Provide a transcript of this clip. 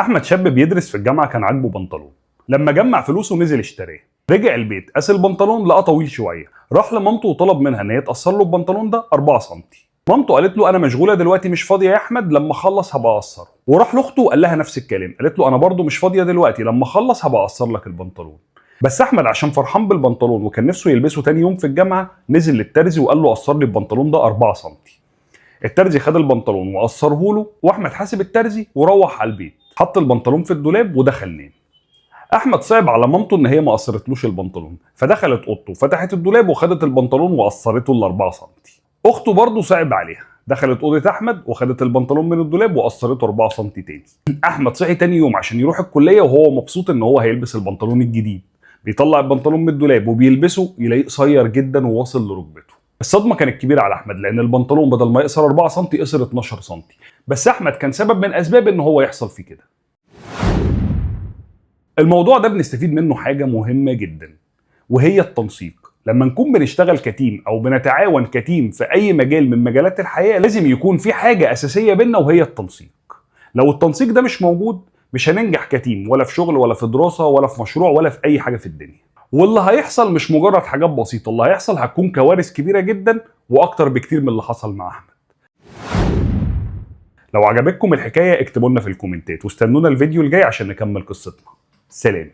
احمد شاب بيدرس في الجامعه، كان عاجبه بنطلون. لما جمع فلوسه نزل اشتراه. رجع البيت قاس البنطلون لقاه طويل شويه، راح لمامته وطلب منها ان هي تقصر له البنطلون ده 4 سم. مامته قالت له انا مشغوله دلوقتي مش فاضيه يا احمد، لما اخلص هبقى اقصره. وراح لاخته وقال لها نفس الكلام، قالت له انا برضو مش فاضيه دلوقتي، لما اخلص هبقى اقصر لك البنطلون. بس احمد عشان فرحان بالبنطلون وكان نفسه يلبسه تاني يوم في الجامعه، نزل للترزي وقال له قصر لي البنطلون ده 4 سم. الترزي خد البنطلون وقصره له، واحمد حاسب الترزي وروح على البيت، حط البنطلون في الدولاب ودخل نام. احمد صعب على مامته ان هي ما قصرتلوش البنطلون، فدخلت اوضته فتحت الدولاب وخدت البنطلون وقصرته ل 4 سم. اخته برضه صعب عليها، دخلت اوضه احمد وخدت البنطلون من الدولاب وقصرته 4 سم تاني. احمد صحي تاني يوم عشان يروح الكليه وهو مبسوط ان هو هيلبس البنطلون الجديد. بيطلع البنطلون من الدولاب وبيلبسه، يلاقيه قصير جدا وواصل لركبته. الصدمه كانت كبيره على احمد، لان البنطلون بدل ما يقصر 4 سم قصر 12 سم. بس احمد كان سبب من اسباب ان هو يحصل فيه كده. الموضوع ده بنستفيد منه حاجه مهمه جدا، وهي التنسيق. لما نكون بنشتغل كتيم او بنتعاون كتيم في اي مجال من مجالات الحياه، لازم يكون في حاجه اساسيه بينا وهي التنسيق. لو التنسيق ده مش موجود، مش هننجح كتيم، ولا في شغل ولا في دراسه ولا في مشروع ولا في اي حاجه في الدنيا. واللي هيحصل مش مجرد حاجات بسيطه، اللي هيحصل هتكون كوارث كبيره جدا واكتر بكتير من اللي حصل مع احمد. لو عجبتكم الحكايه اكتبوا لنا في الكومنتات، واستنونا الفيديو الجاي عشان نكمل قصتنا. سلام.